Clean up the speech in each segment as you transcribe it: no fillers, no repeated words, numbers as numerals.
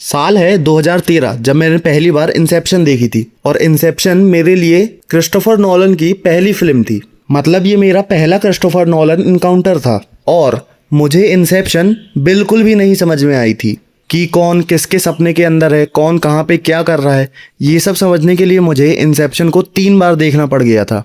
साल है 2013 जब मैंने पहली बार इंसेप्शन देखी थी और इंसेप्शन मेरे लिए क्रिस्टोफर नोलन की पहली फिल्म थी। मतलब ये मेरा पहला क्रिस्टोफर नोलन इनकाउंटर था और मुझे इंसेप्शन बिल्कुल भी नहीं समझ में आई थी कि कौन किसके सपने के अंदर है, कौन कहाँ पे क्या कर रहा है। ये सब समझने के लिए मुझे इंसेप्शन को 3 बार देखना पड़ गया था।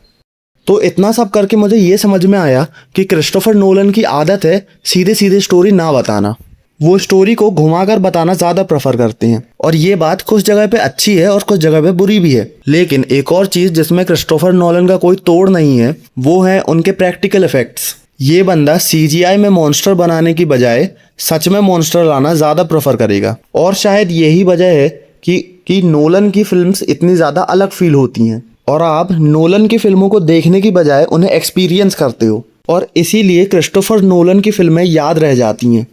तो इतना सब करके मुझे ये समझ में आया कि क्रिस्टोफर नोलन की आदत है सीधे सीधे स्टोरी ना बताना। वो स्टोरी को घुमाकर बताना ज़्यादा प्रेफर करते हैं और ये बात कुछ जगह पे अच्छी है और कुछ जगह पे बुरी भी है। लेकिन एक और चीज़ जिसमें क्रिस्टोफर नोलन का कोई तोड़ नहीं है वो है उनके प्रैक्टिकल इफ़ेक्ट्स। ये बंदा CGI में मॉन्स्टर बनाने की बजाय सच में मॉन्स्टर लाना ज़्यादा प्रेफर करेगा और शायद यही वजह है कि नोलन की फिल्म्स इतनी ज़्यादा अलग फील होती हैं और आप नोलन की फिल्मों को देखने की बजाय उन्हें एक्सपीरियंस करते हो और इसीलिए क्रिस्टोफर नोलन की फिल्में याद रह जाती हैं।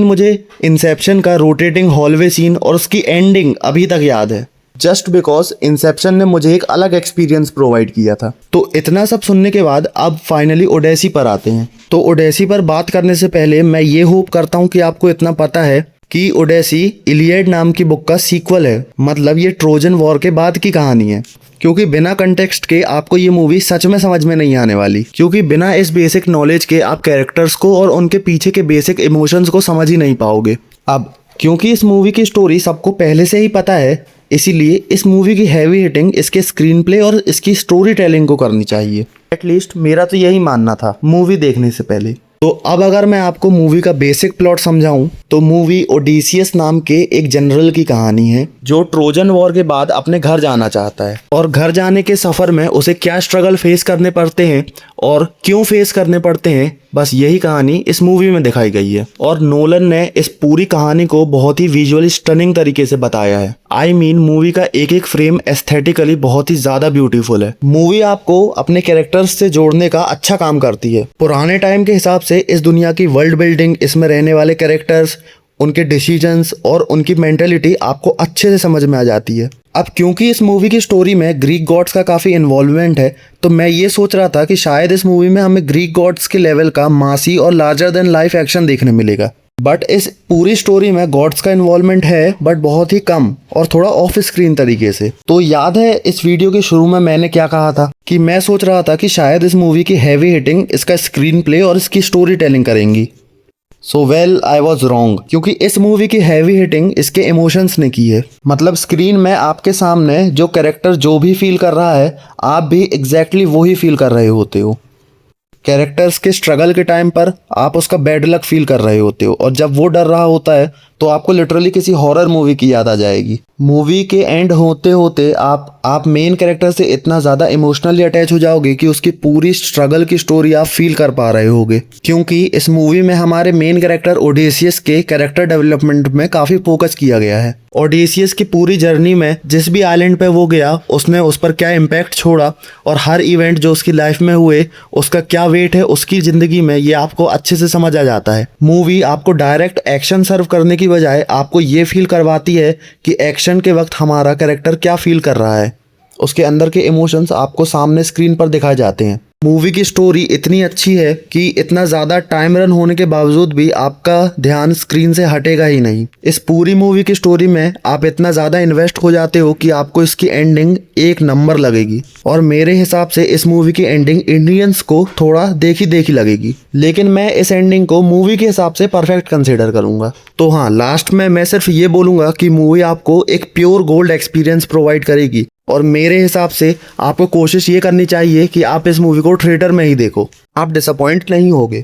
मुझे इंसेप्शन का रोटेटिंग हॉलवे सीन और उसकी एंडिंग अभी तक याद है, जस्ट बिकॉज इंसेप्शन ने मुझे एक अलग एक्सपीरियंस प्रोवाइड किया था। तो इतना सब सुनने के बाद अब फाइनली ओडेसी पर आते हैं। तो ओडेसी पर बात करने से पहले मैं ये होप करता हूँ कि आपको इतना पता है कि ओडेसी इलियड नाम की बुक का सीक्वल है। मतलब ये ट्रोजन वॉर के बाद की कहानी है, क्योंकि बिना कंटेक्स्ट के आपको ये मूवी सच में समझ में नहीं आने वाली, क्योंकि बिना इस बेसिक नॉलेज के आप कैरेक्टर्स को और उनके पीछे के बेसिक इमोशंस को समझ ही नहीं पाओगे। अब क्योंकि इस मूवी की स्टोरी सबको पहले से ही पता है, इसीलिए इस मूवी की हैवी हिटिंग इसके स्क्रीन प्ले और इसकी स्टोरी टेलिंग को करनी चाहिए। एटलीस्ट मेरा तो यही मानना था मूवी देखने से पहले। तो अब अगर मैं आपको मूवी का बेसिक प्लॉट समझाऊं तो मूवी ओडिसियस नाम के एक जनरल की कहानी है जो ट्रोजन वॉर के बाद अपने घर जाना चाहता है और घर जाने के सफ़र में उसे क्या स्ट्रगल फेस करने पड़ते हैं और क्यों फेस करने पड़ते हैं, बस यही कहानी इस मूवी में दिखाई गई है। और नोलन ने इस पूरी कहानी को बहुत ही विजुअली स्टनिंग तरीके से बताया है। मूवी का एक एक फ्रेम एस्थेटिकली बहुत ही ज़्यादा ब्यूटीफुल है। मूवी आपको अपने कैरेक्टर्स से जोड़ने का अच्छा काम करती है। पुराने टाइम के हिसाब से इस दुनिया की वर्ल्ड बिल्डिंग, इसमें रहने वाले कैरेक्टर्स, उनके डिसीजंस और उनकी मेंटेलिटी आपको अच्छे से समझ में आ जाती है। अब क्योंकि इस मूवी की स्टोरी में ग्रीक गॉड्स का काफ़ी इन्वॉल्वमेंट है, तो मैं ये सोच रहा था कि शायद इस मूवी में हमें ग्रीक गॉड्स के लेवल का मासी और लार्जर देन लाइफ एक्शन देखने मिलेगा। बट इस पूरी स्टोरी में गॉड्स का इन्वॉल्वमेंट है, बट बहुत ही कम और थोड़ा ऑफ स्क्रीन तरीके से। तो याद है इस वीडियो के शुरू में मैंने क्या कहा था कि मैं सोच रहा था कि शायद इस मूवी की हैवी हिटिंग इसका स्क्रीन प्ले और इसकी स्टोरी टेलिंग करेंगी। So well I was wrong, क्योंकि इस मूवी की हैवी हिटिंग इसके इमोशंस ने की है। मतलब स्क्रीन में आपके सामने जो कैरेक्टर जो भी फील कर रहा है, आप भी एग्जैक्टली वही फील कर रहे होते हो। कैरेक्टर्स के स्ट्रगल के टाइम पर आप उसका बैड लक फील कर रहे होते हो और जब वो डर रहा होता है तो आपको लिटरली किसी हॉरर मूवी की याद आ जाएगी। मूवी के एंड होते होते आप मेन कैरेक्टर से इतना ज़्यादा इमोशनली अटैच हो जाओगे कि उसकी पूरी स्ट्रगल की स्टोरी आप फील कर पा रहे होगे, क्योंकि इस मूवी में हमारे मेन कैरेक्टर ओडेसियस के कैरेक्टर डेवलपमेंट में काफ़ी फोकस किया गया है। ओडेसियस की पूरी जर्नी में जिस भी आइलैंड पे वो गया उसने उस पर क्या इम्पैक्ट छोड़ा और हर इवेंट जो उसकी लाइफ में हुए उसका क्या वेट है उसकी ज़िंदगी में, ये आपको अच्छे से समझ आ जाता है। मूवी आपको डायरेक्ट एक्शन सर्व करने की बजाय आपको ये फील करवाती है कि एक्शन के वक्त हमारा कैरेक्टर क्या फील कर रहा है, उसके अंदर के इमोशंस आपको सामने स्क्रीन पर दिखाए जाते हैं। मूवी की स्टोरी इतनी अच्छी है कि इतना ज़्यादा टाइम रन होने के बावजूद भी आपका ध्यान स्क्रीन से हटेगा ही नहीं। इस पूरी मूवी की स्टोरी में आप इतना ज़्यादा इन्वेस्ट हो जाते हो कि आपको इसकी एंडिंग एक नंबर लगेगी। और मेरे हिसाब से इस मूवी की एंडिंग इंडियंस को थोड़ा देखी देखी लगेगी, लेकिन मैं इस एंडिंग को मूवी के हिसाब से परफेक्ट कंसिडर करूँगा। तो हाँ, लास्ट में मैं सिर्फ ये बोलूँगा कि मूवी आपको एक प्योर गोल्ड एक्सपीरियंस प्रोवाइड करेगी और मेरे हिसाब से आपको कोशिश ये करनी चाहिए कि आप इस मूवी को थिएटर में ही देखो, आप डिसअपॉइंट नहीं होगे।